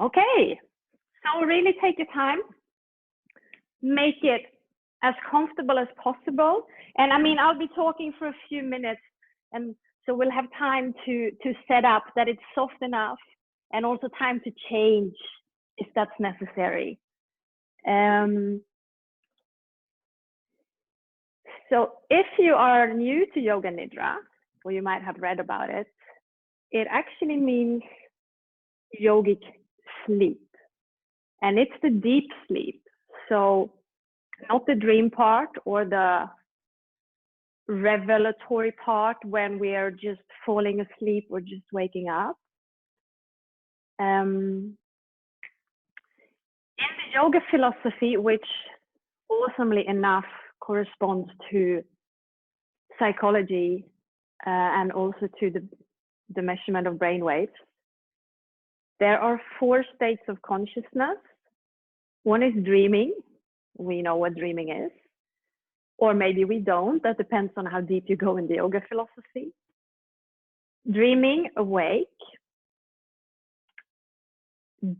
Okay, so really take your time, make it as comfortable as possible. And I mean, I'll be talking for a few minutes, and so we'll have time to set up that it's soft enough, and also time to change if that's necessary. So if you are new to Yoga Nidra, or you might have read about it, it actually means yogic sleep. And it's the deep sleep. So not the dream part or the revelatory part when we are just falling asleep or just waking up. In the yoga philosophy, which awesomely enough corresponds to psychology and also to the measurement of brain waves, there are 4 states of consciousness. One is dreaming. We know what dreaming is. Or maybe we don't. That depends on how deep you go in the yoga philosophy. Dreaming, awake,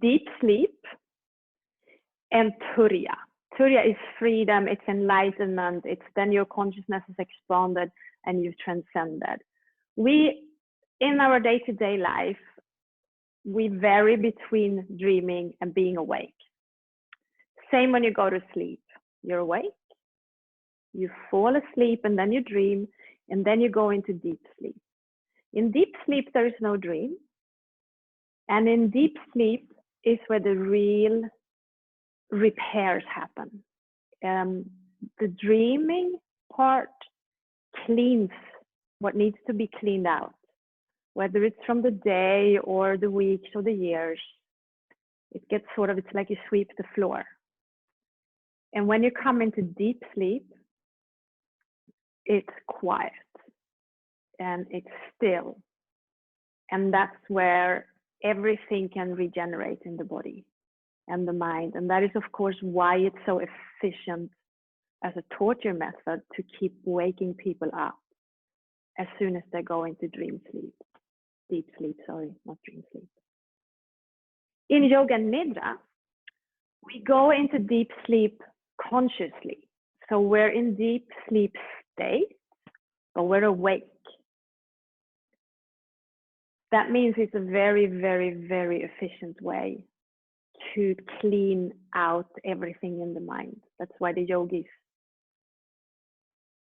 deep sleep, and Turiya. Turiya is freedom, it's enlightenment, it's then your consciousness is expanded and you've transcended. We, in our day-to-day life, we vary between dreaming and being awake. Same when you go to sleep. You're awake, you fall asleep, and then you dream, and then you go into deep sleep. In deep sleep, there is no dream. And in deep sleep is where the real repairs happen. The dreaming part cleans what needs to be cleaned out, whether it's from the day or the weeks or the years. It gets sort of, it's like you sweep the floor. And when you come into deep sleep, it's quiet and it's still. And that's where everything can regenerate in the body and the mind. And that is, of course, why it's so efficient as a torture method to keep waking people up as soon as they go into dream sleep. Deep sleep, sorry, not dream sleep. In Yoga Nidra, we go into deep sleep consciously. So we're in deep sleep state, but we're awake. That means it's a very, very, very efficient way to clean out everything in the mind. That's why the yogis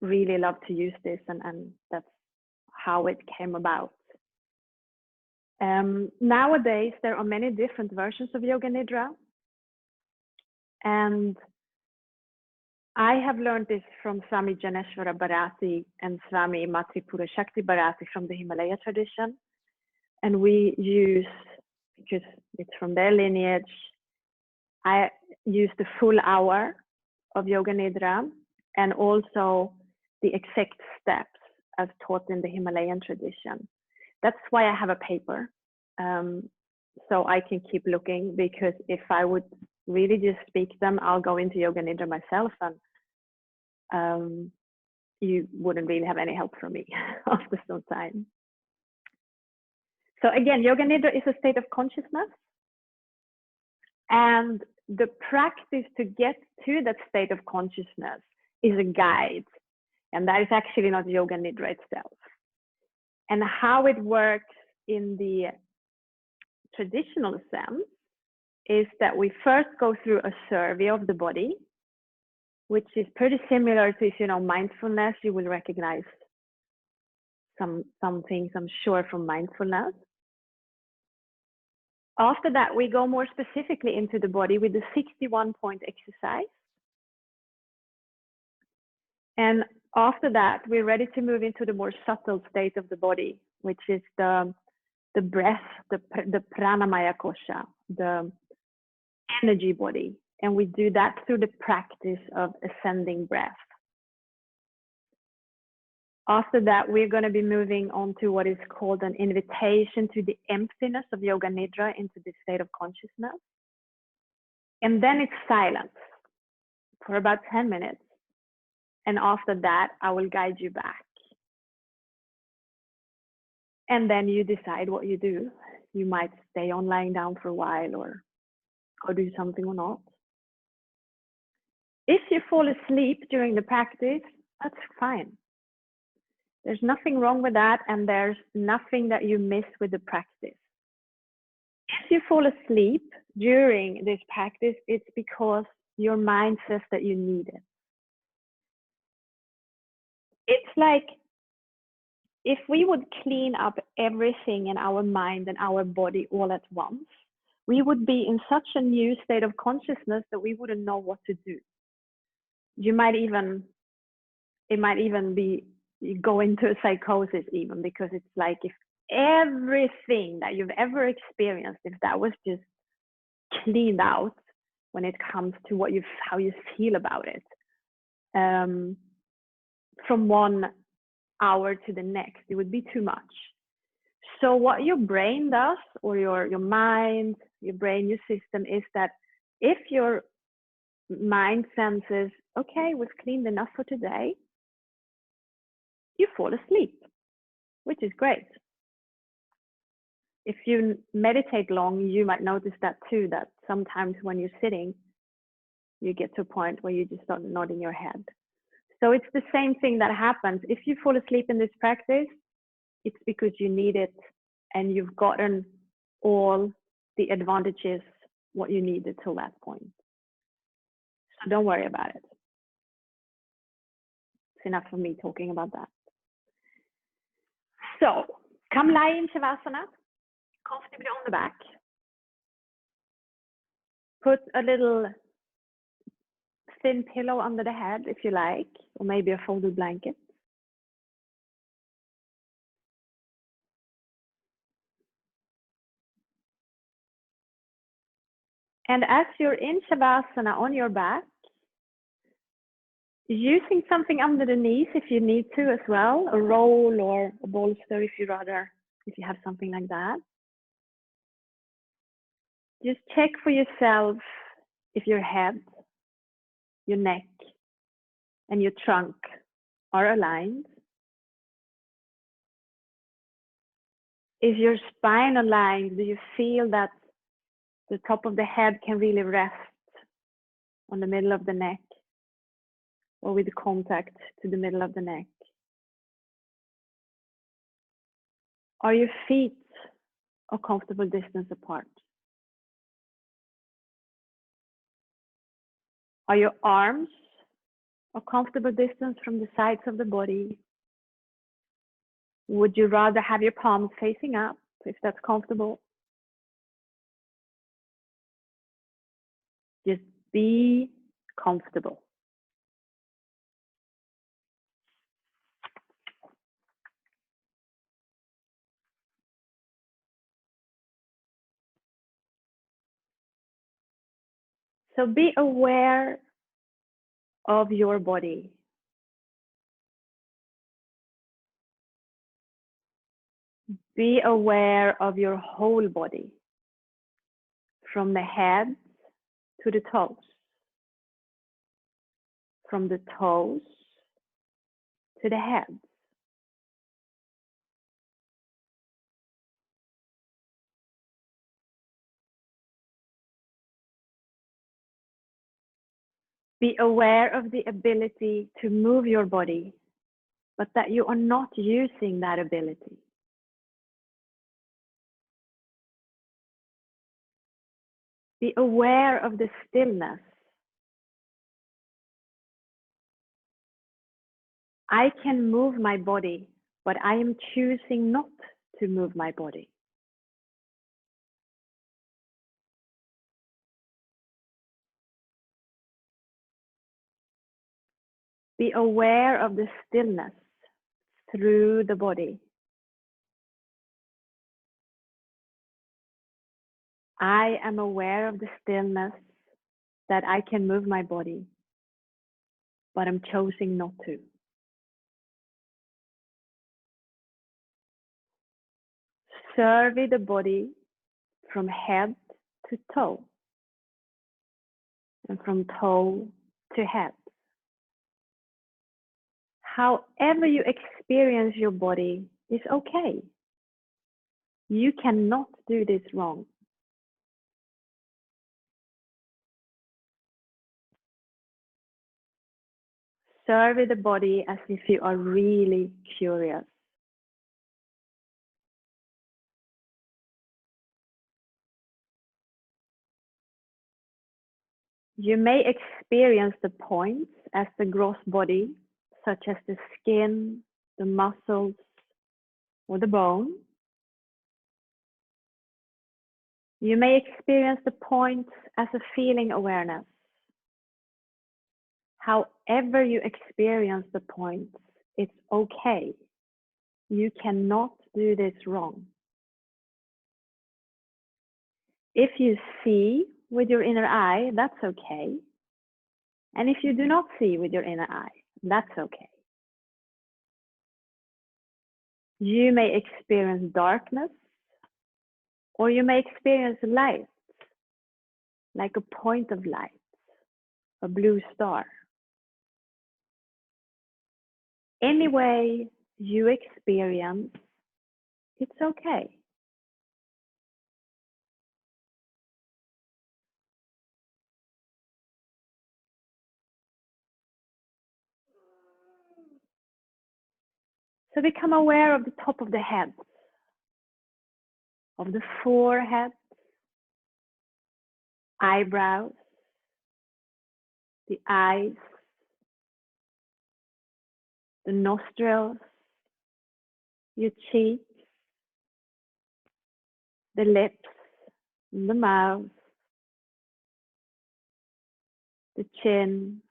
really love to use this, and that's how it came about. Nowadays, there are many different versions of Yoga Nidra. And I have learned this from Swami Janeshwara Bharati and Swami Matripura Shakti Bharati from the Himalaya tradition. And we use, because it's from their lineage, I use the full hour of Yoga Nidra and also the exact steps as taught in the Himalayan tradition. That's why I have a paper, so I can keep looking, because if I would really just speak them, I'll go into Yoga Nidra myself, and you wouldn't really have any help from me after some time. So again, Yoga Nidra is a state of consciousness, and the practice to get to that state of consciousness is a guide, and that is actually not Yoga Nidra itself. And how it works in the traditional sense is that we first go through a survey of the body, which is pretty similar to, if you know mindfulness, you will recognize some things, I'm sure, from mindfulness. After that, we go more specifically into the body with the 61-point exercise. And after that, we're ready to move into the more subtle state of the body, which is the breath, the pranamaya kosha, the energy body. And we do that through the practice of ascending breath. After that, we're going to be moving on to what is called an invitation to the emptiness of Yoga Nidra into the state of consciousness. And then it's silence for about 10 minutes. And after that, I will guide you back. And then you decide what you do. You might stay on lying down for a while or go do something or not. If you fall asleep during the practice, that's fine. There's nothing wrong with that, and there's nothing that you miss with the practice. If you fall asleep during this practice, it's because your mind says that you need it. It's like if we would clean up everything in our mind and our body all at once, we would be in such a new state of consciousness that we wouldn't know what to do. It might even be, you go into a psychosis even, because it's like if everything that you've ever experienced, if that was just cleaned out when it comes to how you feel about it, from 1 hour to the next, it would be too much. So what your brain does, or your mind, your brain, your system, is that if your mind senses, okay, we've cleaned enough for today, you fall asleep, which is great. If you meditate long, you might notice that too, that sometimes when you're sitting, you get to a point where you just start nodding your head. So it's the same thing that happens. If you fall asleep in this practice, it's because you need it and you've gotten all the advantages, what you needed till that point. So don't worry about it. It's enough of me talking about that. So come lie in Shavasana, comfortably on the back. Put a little thin pillow under the head if you like, or maybe a folded blanket. And as you're in Shavasana on your back, using something under the knees if you need to as well, a roll or a bolster if you have something like that. Just check for yourself if your head, your neck, and your trunk are aligned. Is your spine aligned? Do you feel that the top of the head can really rest on the middle of the neck, or with contact to the middle of the neck? Are your feet a comfortable distance apart? Are your arms a comfortable distance from the sides of the body? Would you rather have your palms facing up, if that's comfortable? Just be comfortable. So be aware of your body. Be aware of your whole body, from the head to the toes, from the toes to the head. Be aware of the ability to move your body, but that you are not using that ability. Be aware of the stillness. I can move my body, but I am choosing not to move my body. Be aware of the stillness through the body. I am aware of the stillness, that I can move my body, but I'm choosing not to. Survey the body from head to toe, and from toe to head. However you experience your body is okay. You cannot do this wrong. Survey the body as if you are really curious. You may experience the points as the gross body, such as the skin, the muscles, or the bone. You may experience the points as a feeling awareness. However you experience the points, it's okay. You cannot do this wrong. If you see with your inner eye, that's okay. And if you do not see with your inner eye, that's okay. You may experience darkness, or you may experience light, like a point of light, a blue star. Any way you experience, it's okay. So become aware of the top of the head, of the forehead, eyebrows, the eyes, the nostrils, your cheeks, the lips, the mouth, the chin,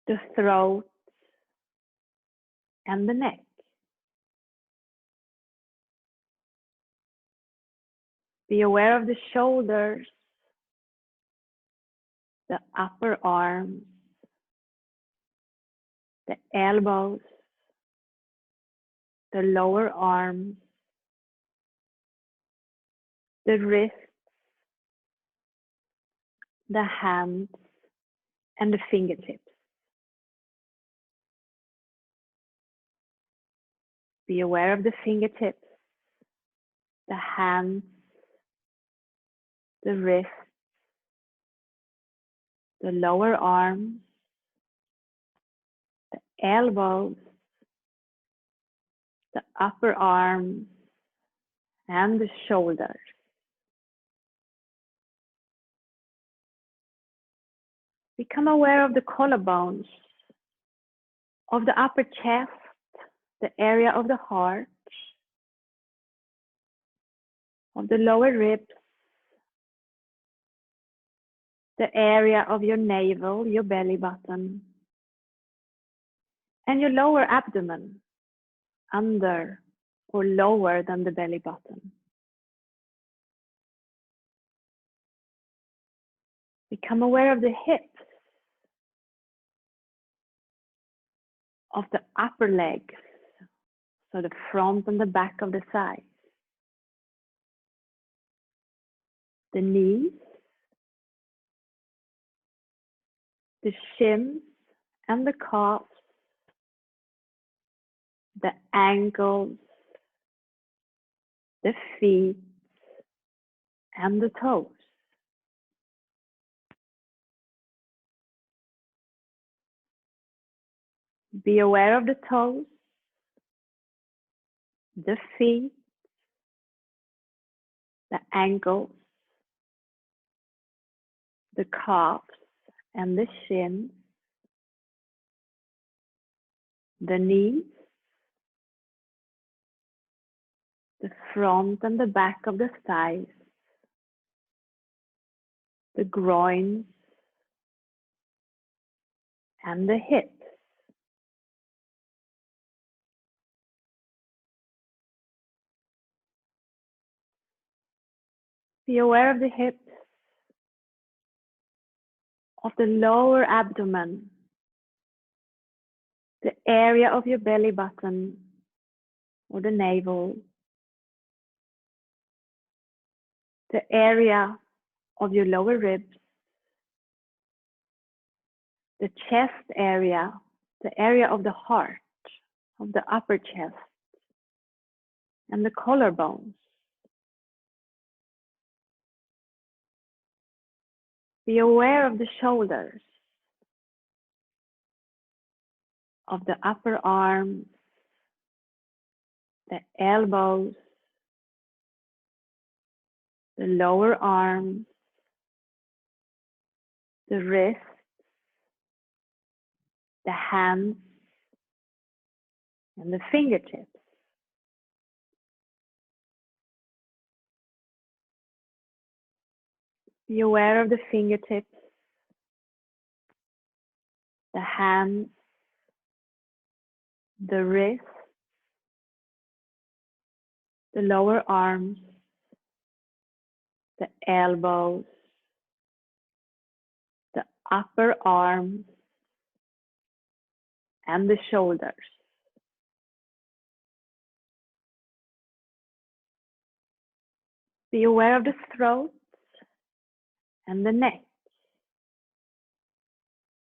the throat, and the neck. Be aware of the shoulders, the upper arms, the elbows, the lower arms, the wrists, the hands, and the fingertips. Be aware of the fingertips, the hands, the wrists, the lower arms, the elbows, the upper arms, and the shoulders. Become aware of the collarbones, of the upper chest, the area of the heart, of the lower ribs, the area of your navel, your belly button, and your lower abdomen, under or lower than the belly button. Become aware of the hips, of the upper legs, so the front and the back of the thighs, the knees, the shins and the calves, the ankles, the feet, and the toes. Be aware of the toes, the feet, the ankles, the calves, and the shins, the knees, the front and the back of the thighs, the groins, and the hips. Be aware of the hips, of the lower abdomen, the area of your belly button or the navel, the area of your lower ribs, the chest area, the area of the heart, of the upper chest, and the collarbones. Be aware of the shoulders, of the upper arms, the elbows, the lower arms, the wrists, the hands, and the fingertips. Be aware of the fingertips, the hands, the wrists, the lower arms, the elbows, the upper arms, and the shoulders. Be aware of the throat and the neck,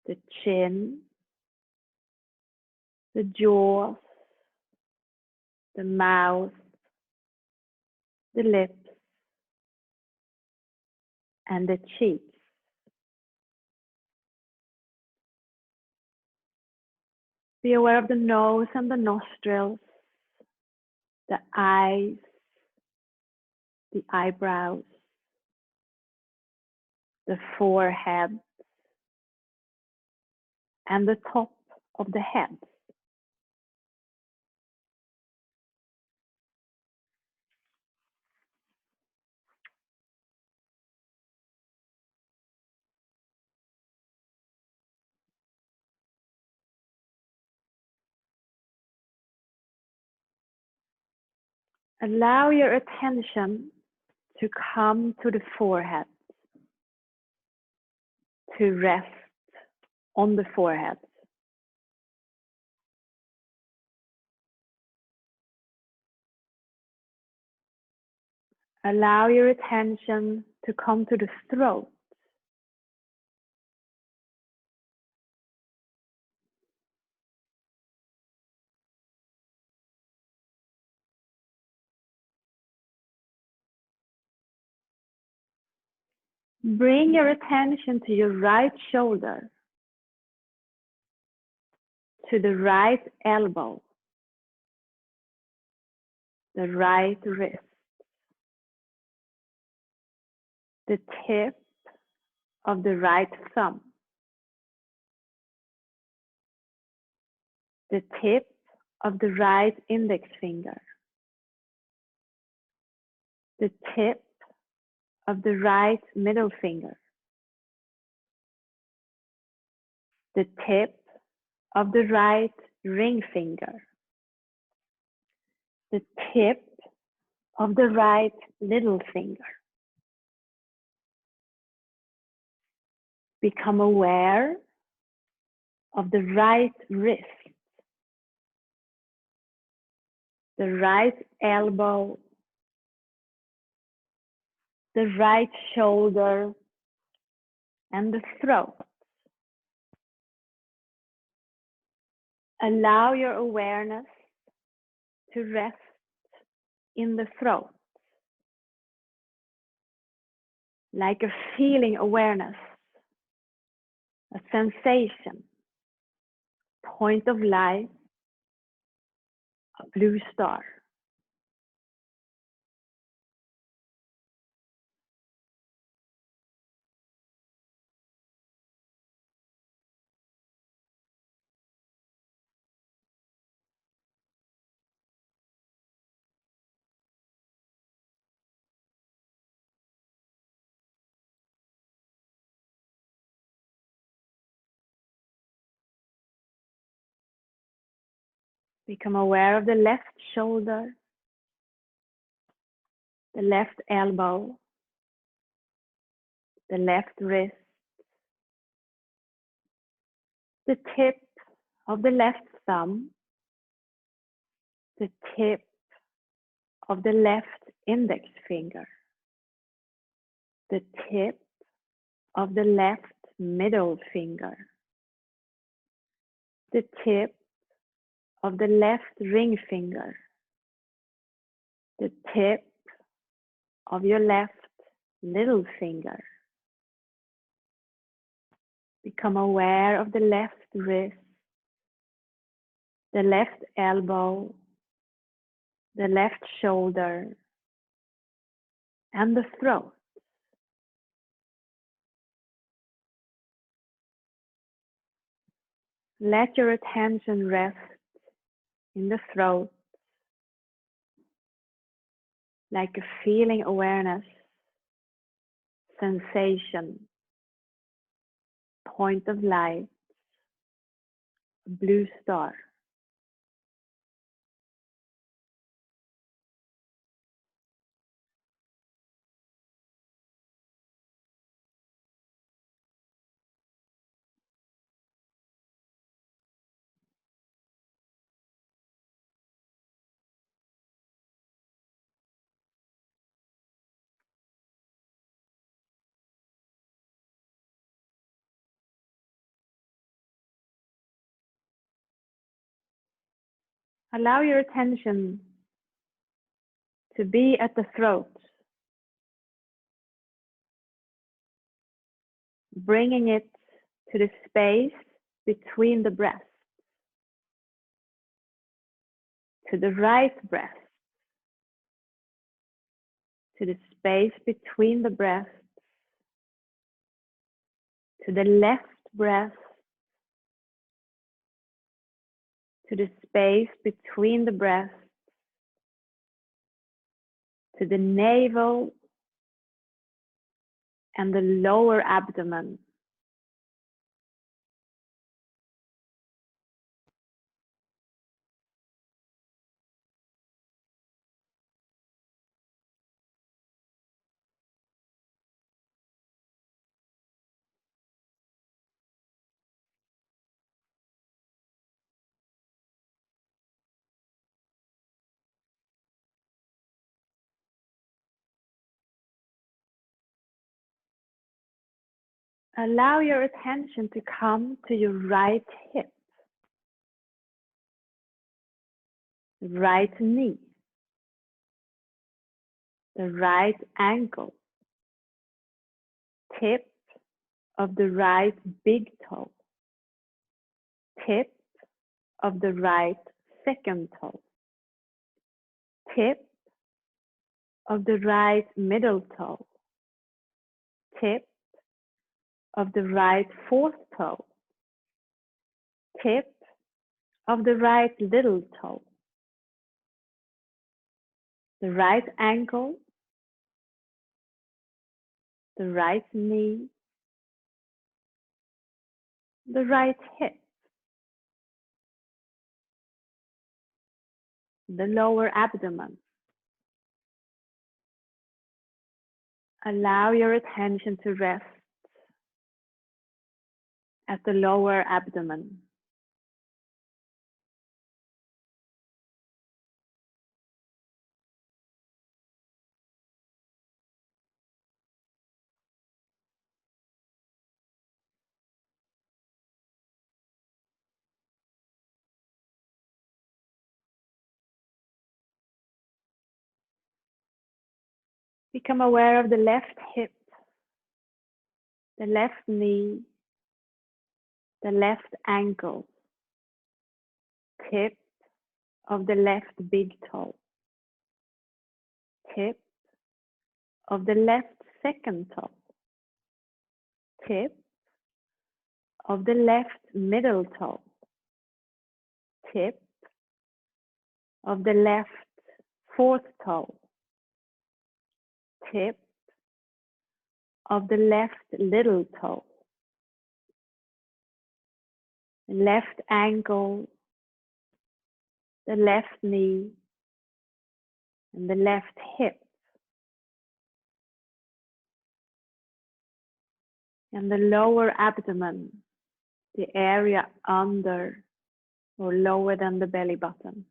the chin, the jaws, the mouth, the lips, and the cheeks. Be aware of the nose and the nostrils, the eyes, the eyebrows, the forehead, and the top of the head. Allow your attention to come to the forehead, to rest on the forehead. Allow your attention to come to the throat. Bring your attention to your right shoulder, to the right elbow, the right wrist, the tip of the right thumb, the tip of the right index finger, the tip of the right middle finger, the tip of the right ring finger, the tip of the right little finger. Become aware of the right wrist, the right elbow, the right shoulder, and the throat. Allow your awareness to rest in the throat, like a feeling awareness, a sensation, point of light, a blue star. Become aware of the left shoulder, the left elbow, the left wrist, the tip of the left thumb, the tip of the left index finger, the tip of the left middle finger, the tip of the left ring finger, the tip of your left little finger. Become aware of the left wrist, the left elbow, the left shoulder, and the throat. Let your attention rest in the throat, like a feeling awareness, sensation, point of light, a blue star. Allow your attention to be at the throat, bringing it to the space between the breasts, to the right breast, to the space between the breasts, to the left breast, to the space between the breasts, to the navel and the lower abdomen. Allow your attention to come to your right hip, right knee, the right ankle, tip of the right big toe, tip of the right second toe, tip of the right middle toe, tip of the right fourth toe, tip of the right little toe, the right ankle, the right knee, the right hip, the lower abdomen. Allow your attention to rest at the lower abdomen. Become aware of the left hip, the left knee, the left ankle, tip of the left big toe, tip of the left second toe, tip of the left middle toe, tip of the left fourth toe, tip of the left little toe, left ankle, the left knee, and the left hip, and the lower abdomen, the area under or lower than the belly button.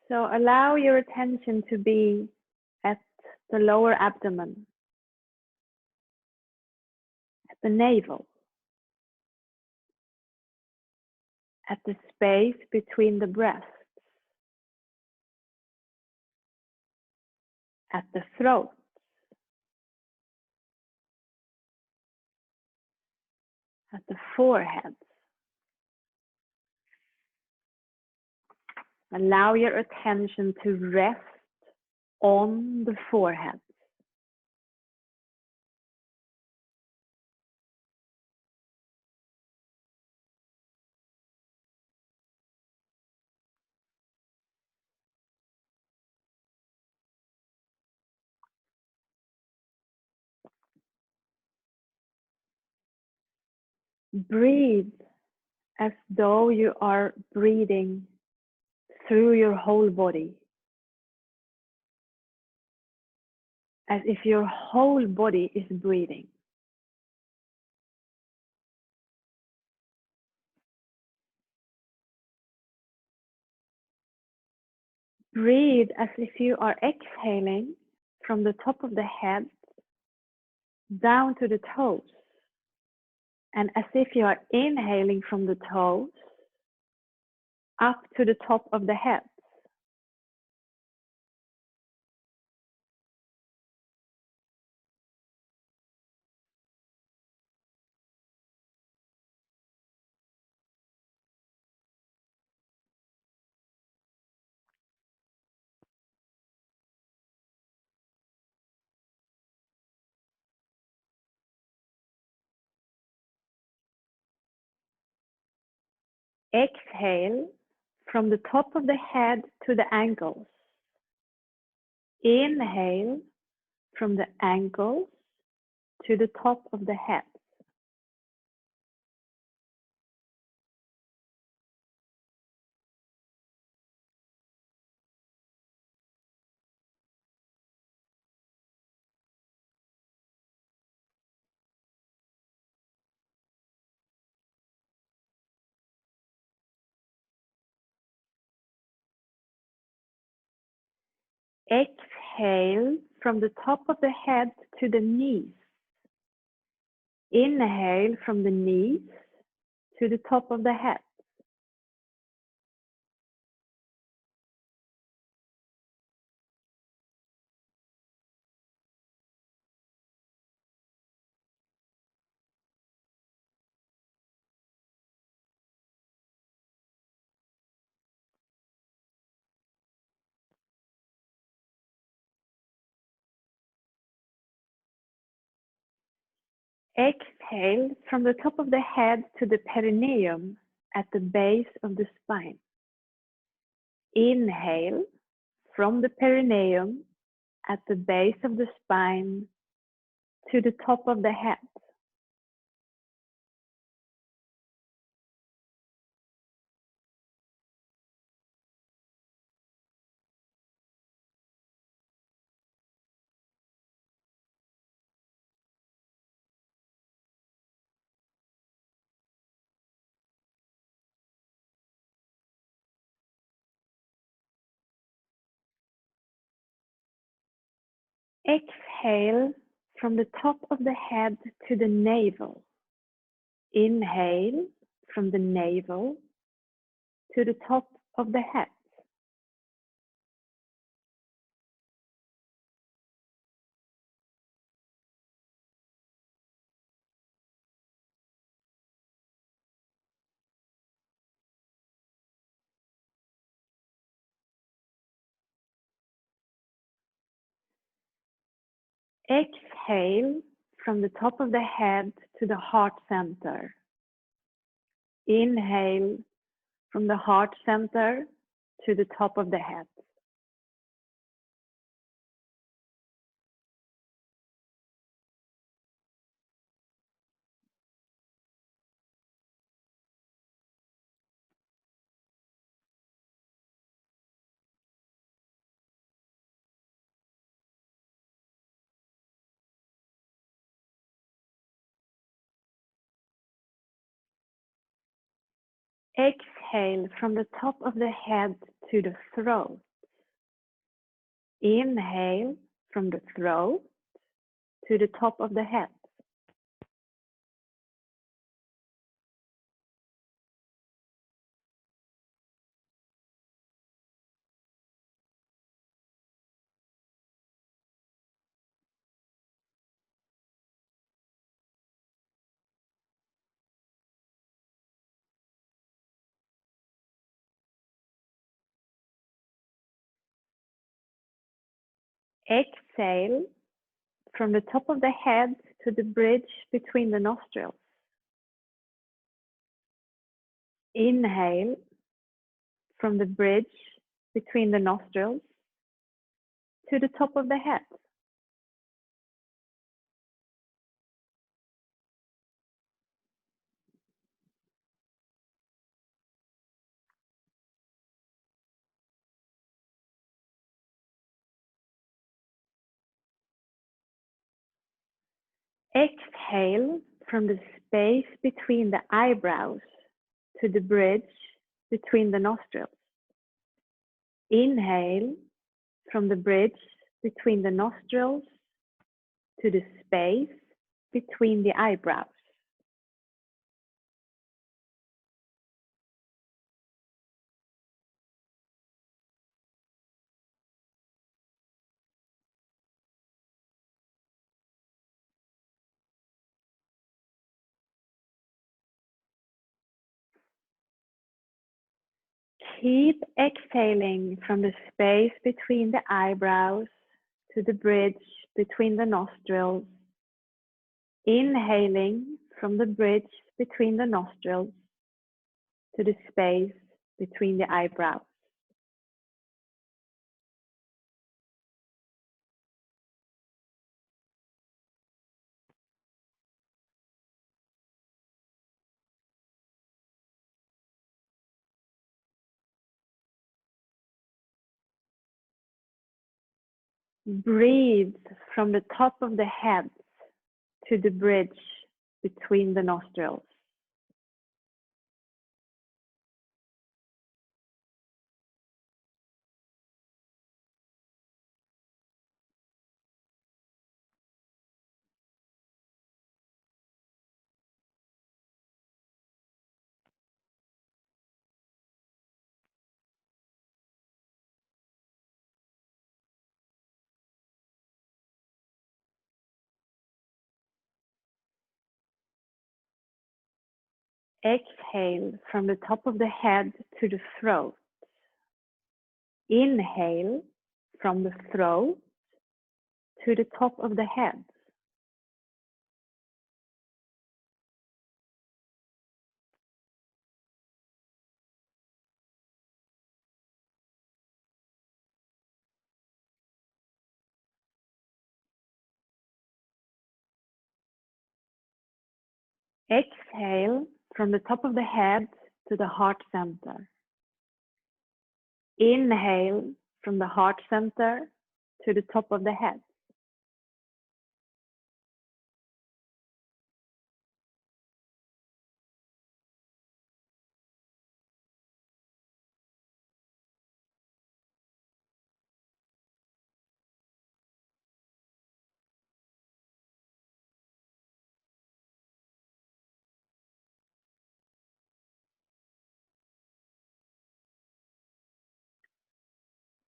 So allow your attention to be at the lower abdomen, at the navel, at the space between the breasts, at the throat, at the forehead. Allow your attention to rest on the forehead. Breathe as though you are breathing through your whole body, as if your whole body is breathing. Breathe as if you are exhaling from the top of the head down to the toes, and as if you are inhaling from the toes up to the top of the head. Exhale from the top of the head to the ankles. Inhale from the ankles to the top of the head. Exhale from the top of the head to the knees. Inhale from the knees to the top of the head. Exhale from the top of the head to the perineum at the base of the spine. Inhale from the perineum at the base of the spine to the top of the head. Exhale from the top of the head to the navel. Inhale from the navel to the top of the head. Exhale from the top of the head to the heart center. Inhale from the heart center to the top of the head. Exhale from the top of the head to the throat. Inhale from the throat to the top of the head. Exhale from the top of the head to the bridge between the nostrils. Inhale from the bridge between the nostrils to the top of the head. Exhale from the space between the eyebrows to the bridge between the nostrils. Inhale from the bridge between the nostrils to the space between the eyebrows. Keep exhaling from the space between the eyebrows to the bridge between the nostrils. Inhaling from the bridge between the nostrils to the space between the eyebrows. Breathe from the top of the head to the bridge between the nostrils. Exhale from the top of the head to the throat. Inhale from the throat to the top of the head. Exhale from the top of the head to the heart center. Inhale from the heart center to the top of the head.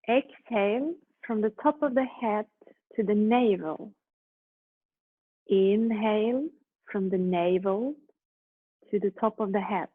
Exhale from the top of the head to the navel. Inhale from the navel to the top of the head.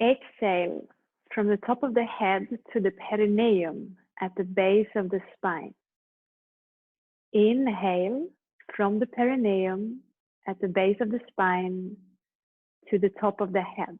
Exhale from the top of the head to the perineum at the base of the spine. Inhale from the perineum at the base of the spine to the top of the head.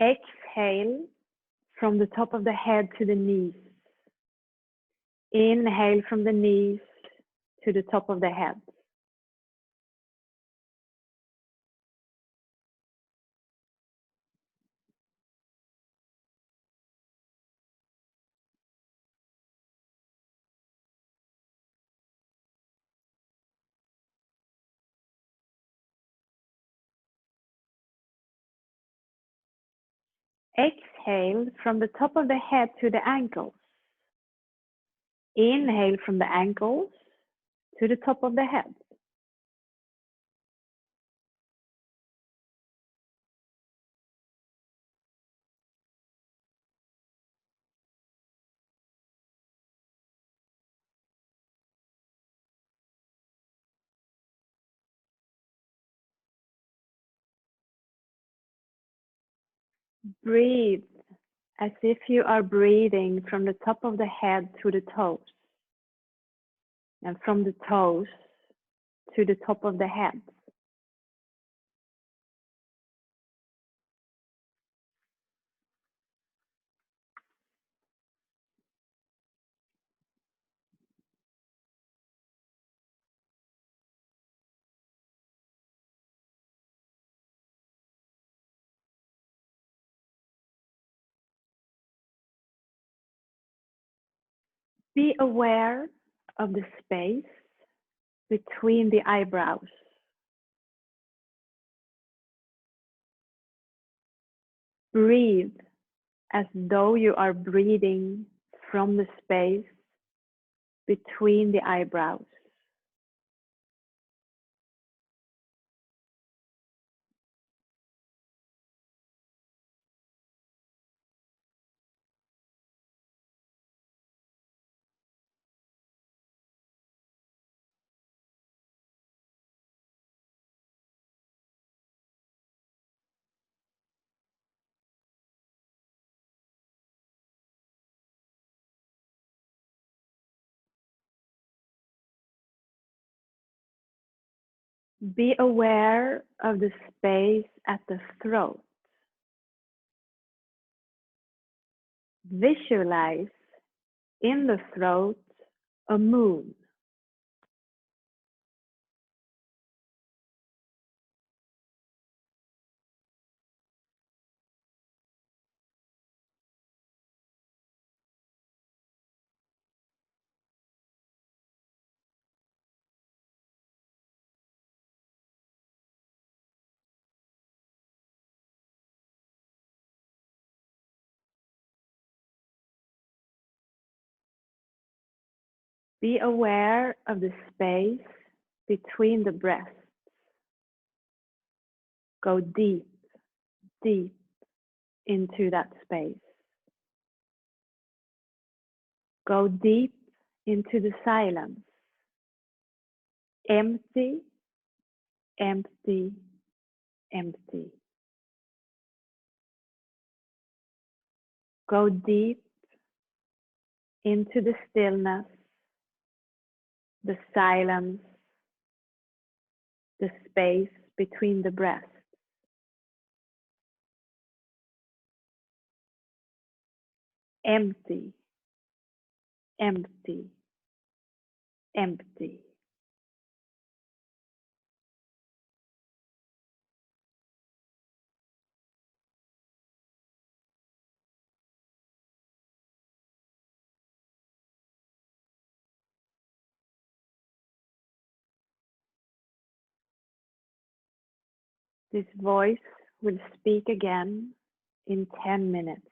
Exhale from the top of the head to the knees. Inhale from the knees to the top of the head. Exhale from the top of the head to the ankles. Inhale from the ankles to the top of the head. Breathe as if you are breathing from the top of the head to the toes, and from the toes to the top of the head. Be aware of the space between the eyebrows. Breathe as though you are breathing from the space between the eyebrows. Be aware of the space at the throat. Visualize in the throat a moon. Be aware of the space between the breasts. Go deep, deep into that space. Go deep into the silence. Empty, empty, empty. Go deep into the stillness, the silence, the space between the breaths. Empty, empty, empty. This voice will speak again in 10 minutes.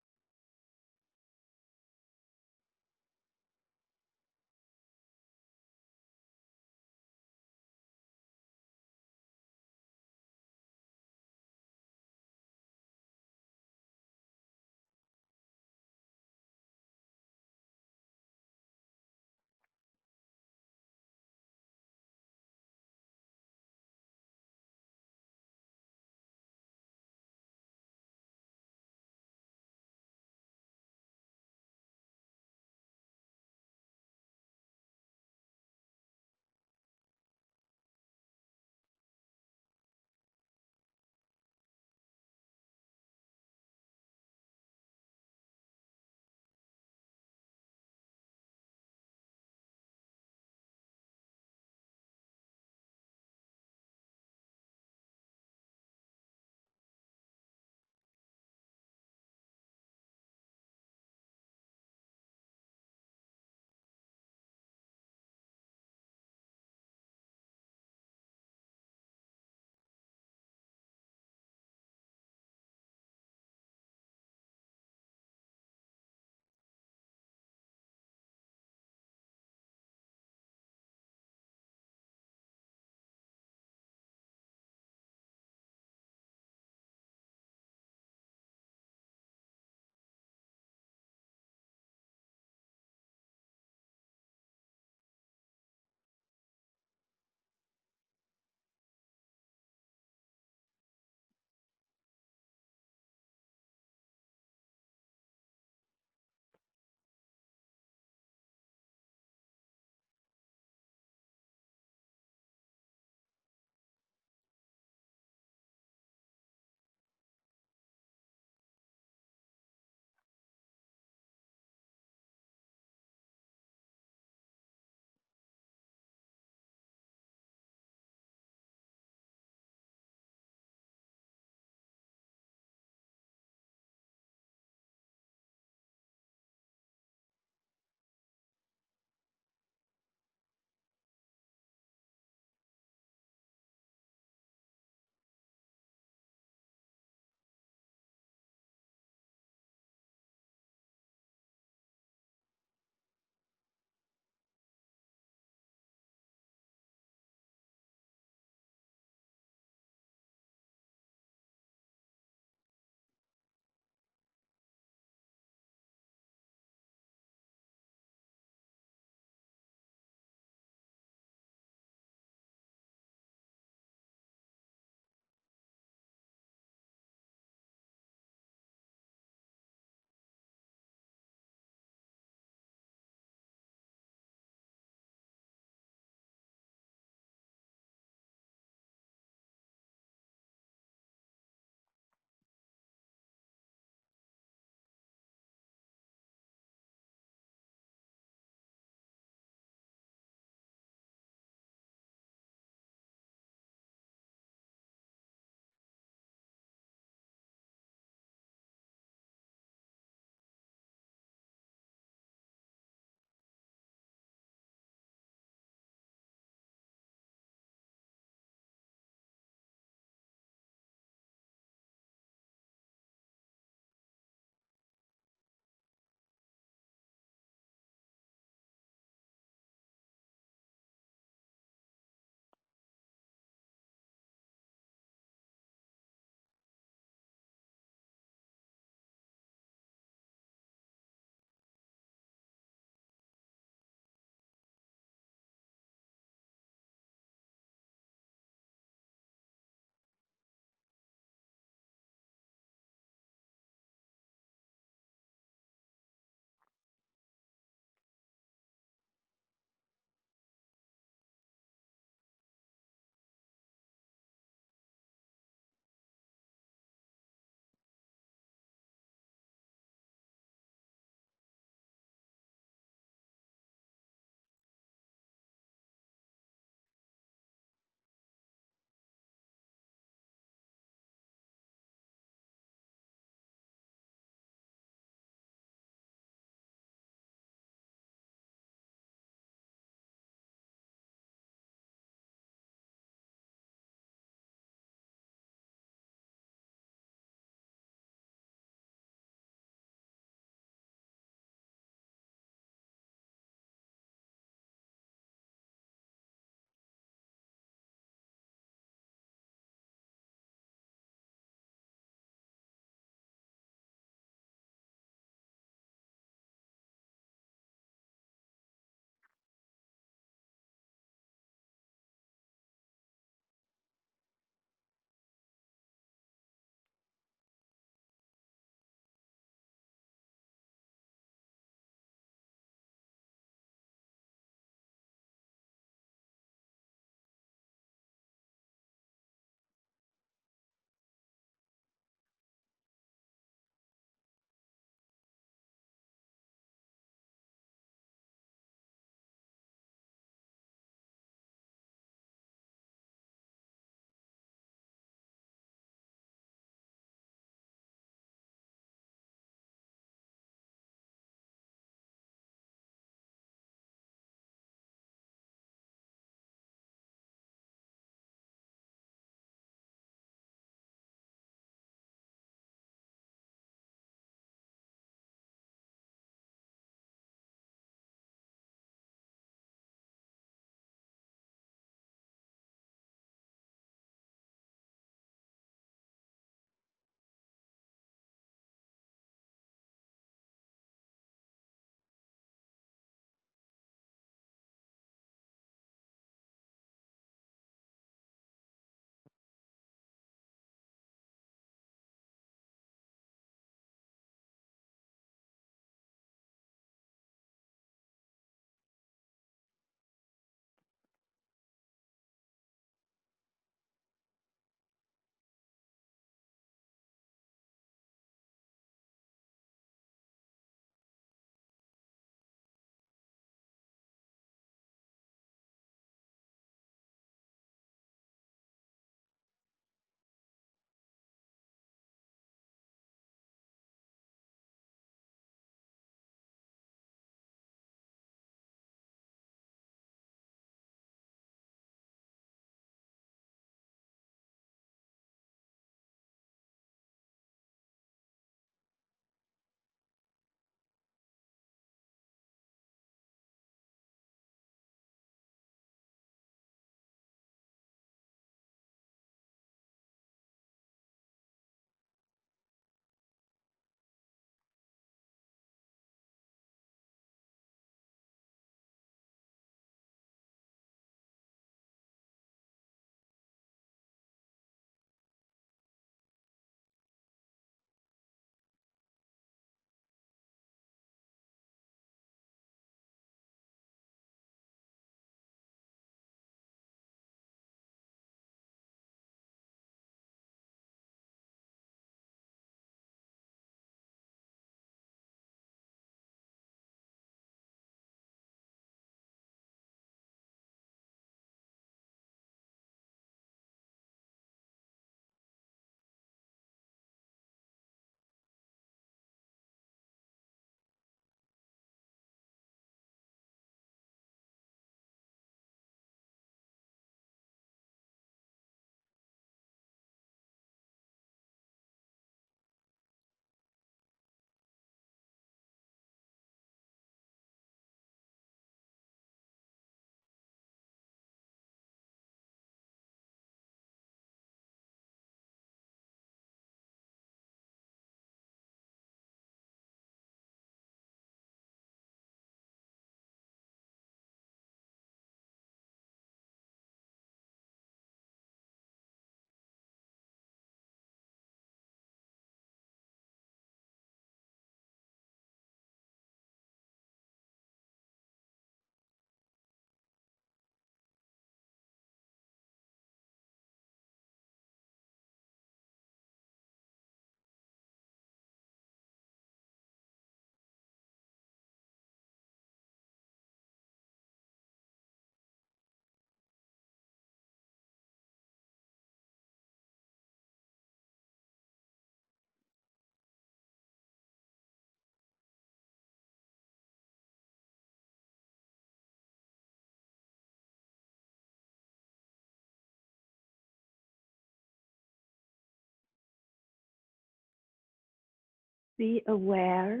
Be aware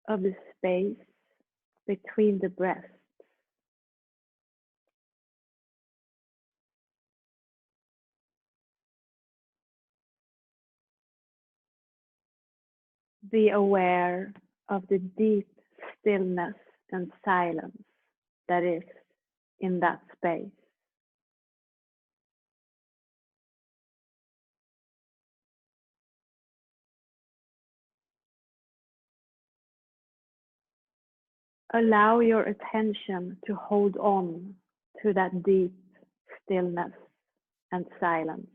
of the space between the breaths. Be aware of the deep stillness and silence that is in that space. Allow your attention to hold on to that deep stillness and silence.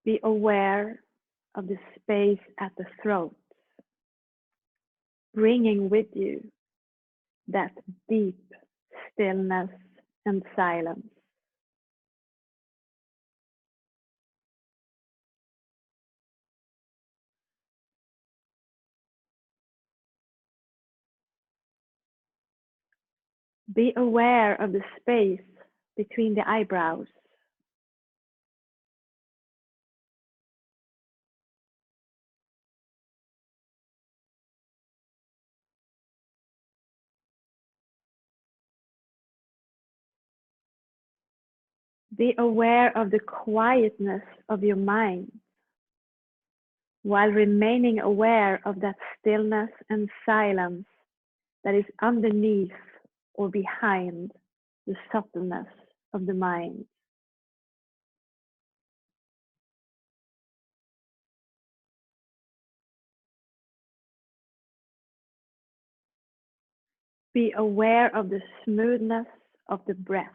Be aware of the space at the throat, bringing with you that deep stillness and silence. Be aware of the space between the eyebrows. Be aware of the quietness of your mind while remaining aware of that stillness and silence that is underneath or behind the subtleness of the mind. Be aware of the smoothness of the breath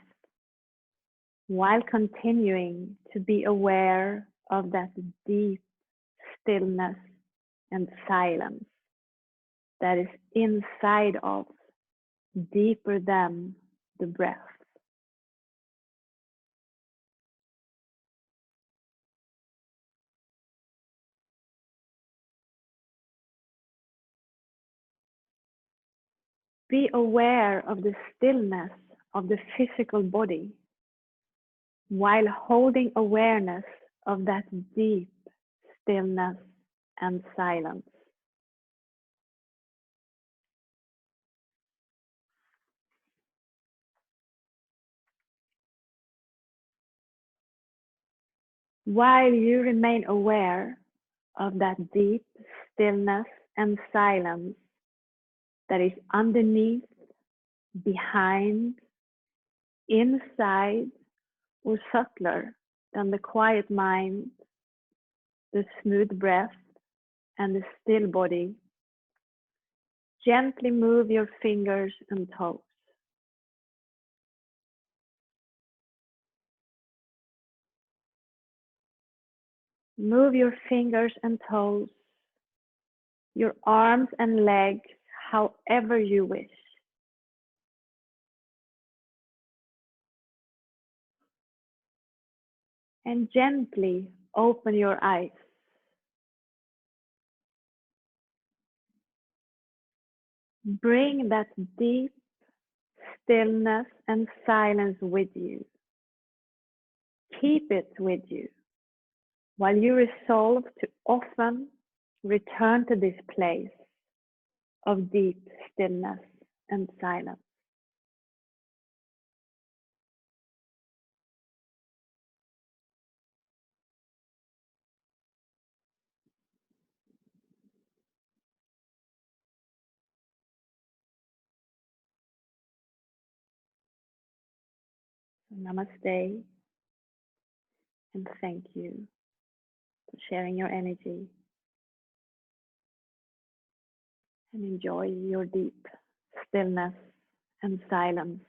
while continuing to be aware of that deep stillness and silence that is inside of, deeper than the breath. Be aware of the stillness of the physical body while holding awareness of that deep stillness and silence. While you remain aware of that deep stillness and silence that is underneath, behind, inside, or subtler than the quiet mind, the smooth breath, and the still body, gently move your fingers and toes. Move your fingers and toes, your arms and legs, however you wish. And gently open your eyes. Bring that deep stillness and silence with you. Keep it with you while you resolve to often return to this place of deep stillness and silence. Namaste, and thank you for sharing your energy, and enjoy your deep stillness and silence.